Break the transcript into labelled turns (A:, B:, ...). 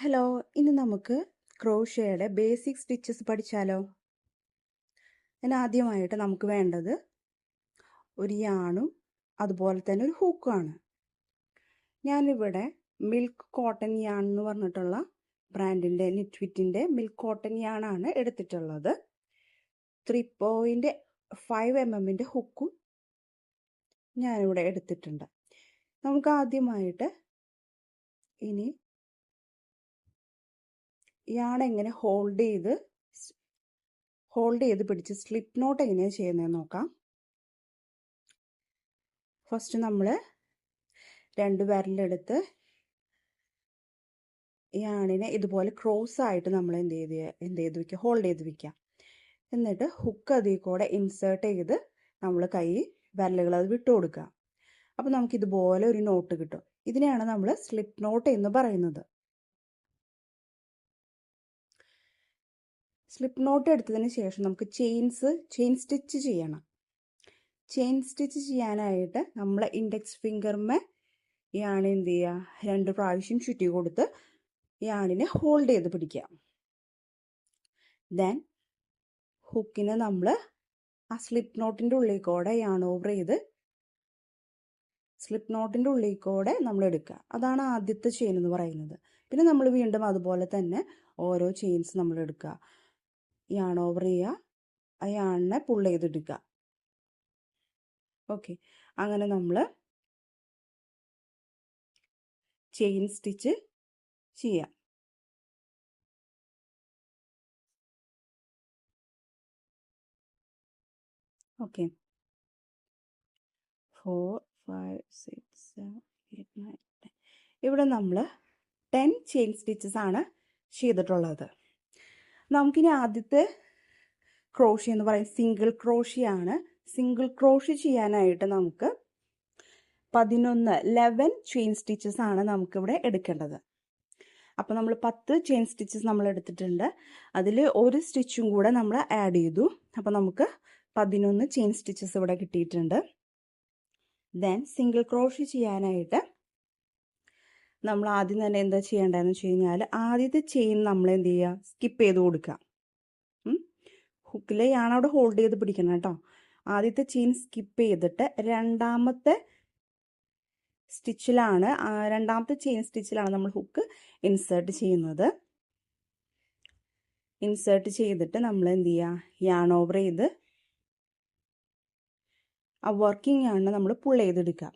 A: Hello, ഇന്ന് നമുക്ക് ക്രോഷ്യയുടെ basic stitches പഠിച്ചാലോ? ആദ്യമായിട്ട് നമുക്ക് വേണ്ടത് ഒരു യാണും അതുപോലെ തന്നെ ഒരു ഹൂക്കുമാണ്. ഞാനിവിടെ മിൽക്ക് കോട്ടൺ യാൺ എന്ന് പറഞ്ഞിട്ടുള്ള ബ്രാൻഡിൻ്റെ നിറ്റ്വിറ്റിൻ്റെ മിൽക്ക് കോട്ടൺ യാണാണ് എടുത്തിട്ടുള്ളത്. 3.5 mm ഹുക്കും ഞാനിവിടെ എടുത്തിട്ടുണ്ട്. നമുക്ക് ആദ്യമായിട്ട് ഇനി യാൺ എങ്ങനെ ഹോൾഡ് ചെയ്ത് പിടിച്ച് സ്ലിപ്പ് നോട്ട് എങ്ങനെയാണ് ചെയ്യുന്നതെന്ന് നോക്കാം. ഫസ്റ്റ് നമ്മൾ 2 വിരലെടുത്ത് യാണിനെ ഇതുപോലെ ക്രോസ് ആയിട്ട് നമ്മൾ എന്ത് ചെയ്ത് വെക്കുക, ഹോൾഡ് ചെയ്ത് വെക്കുക. എന്നിട്ട് ഹുക്ക് അതിൽ കൂടെ ഇൻസേർട്ട് ചെയ്ത് നമ്മൾ വിരലുകൾ അത് വിട്ടു കൊടുക്കുക. അപ്പോൾ നമുക്കിതുപോലെ ഒരു നോട്ട് കിട്ടും. ഇതിനെയാണ് നമ്മൾ സ്ലിപ്പ് നോട്ട് എന്ന് പറയുന്നത്. സ്ലിപ്പ് നോട്ട് എടുത്തതിന് ശേഷം നമുക്ക് ചെയിൻ സ്റ്റിച്ച് ചെയ്യണം. ചെയിൻ സ്റ്റിച്ച് ചെയ്യാനായിട്ട് നമ്മൾ ഇൻഡെക്സ് ഫിംഗറിന്മേൽ യാൺ എന്ത് ചെയ്യുക, 2 പ്രാവശ്യം ചുറ്റി കൊടുത്ത് യാണിനെ ഹോൾഡ് ചെയ്ത് പിടിക്കുക. ദെൻ ഹുക്കിനെ നമ്മൾ ആ സ്ലിപ്പ് നോട്ടിൻ്റെ ഉള്ളിൽ കൂടെ യാൺ ഓവർ ചെയ്ത് സ്ലിപ്പ് നോട്ടിൻ്റെ ഉള്ളിൽ കൂടെ നമ്മൾ എടുക്കുക. അതാണ് ആദ്യത്തെ ചെയിൻ എന്ന് പറയുന്നത്. പിന്നെ നമ്മൾ വീണ്ടും അതുപോലെ തന്നെ ഓരോ ചെയിൻസ് നമ്മൾ എടുക്കുക, യാൺ ഓവർ ചെയ്യുക, ആ യാണിനെ പുള്ള് ചെയ്തെടുക്കുക. ഓക്കെ, അങ്ങനെ നമ്മൾ ചെയിൻ സ്റ്റിച്ച് ചെയ്യാം. ഓക്കെ, 4, 5, 6, 7, 8, 9, 10. ഇവിടെ നമ്മൾ 10 ചെയിൻ സ്റ്റിച്ചസ് ആണ് ചെയ്തിട്ടുള്ളത്. നമുക്കിനി ആദ്യത്തെ ക്രോഷ്യ എന്ന് പറയുന്നത് സിംഗിൾ ക്രോഷ്യയാണ്. സിംഗിൾ ക്രോഷ്യ ചെയ്യാനായിട്ട് നമുക്ക് 11 ചെയിൻ സ്റ്റിച്ചസ് ആണ് നമുക്കിവിടെ എടുക്കേണ്ടത്. അപ്പോൾ നമ്മൾ 10 ചെയിൻ സ്റ്റിച്ചസ് നമ്മൾ എടുത്തിട്ടുണ്ട്. അതിൽ ഒരു സ്റ്റിച്ചും കൂടെ നമ്മൾ ആഡ് ചെയ്തു. അപ്പോൾ നമുക്ക് 11 ചെയിൻ സ്റ്റിച്ചസ് ഇവിടെ കിട്ടിയിട്ടുണ്ട്. ദെൻ സിംഗിൾ ക്രോഷ്യ ചെയ്യാനായിട്ട് നമ്മൾ ആദ്യം തന്നെ എന്താ ചെയ്യേണ്ടതെന്ന് വെച്ച് കഴിഞ്ഞാൽ, ആദ്യത്തെ ചെയിൻ നമ്മൾ എന്ത് ചെയ്യുക, സ്കിപ്പ് ചെയ്ത് കൊടുക്കുക. ഹുക്കിലെ യാണ് അവിടെ ഹോൾഡ് ചെയ്ത് പിടിക്കണം കേട്ടോ. ആദ്യത്തെ ചെയിൻ സ്കിപ്പ് ചെയ്തിട്ട് രണ്ടാമത്തെ ചെയിൻ സ്റ്റിച്ചിലാണ് നമ്മൾ ഹുക്ക് ഇൻസേർട്ട് ചെയ്യുന്നത്. ഇൻസേർട്ട് ചെയ്തിട്ട് നമ്മൾ എന്ത് ചെയ്യുക, യാൺ ഓവർ ചെയ്ത് ആ വർക്കിംഗ് യാണിനെ നമ്മൾ പുൾ ചെയ്തെടുക്കുക.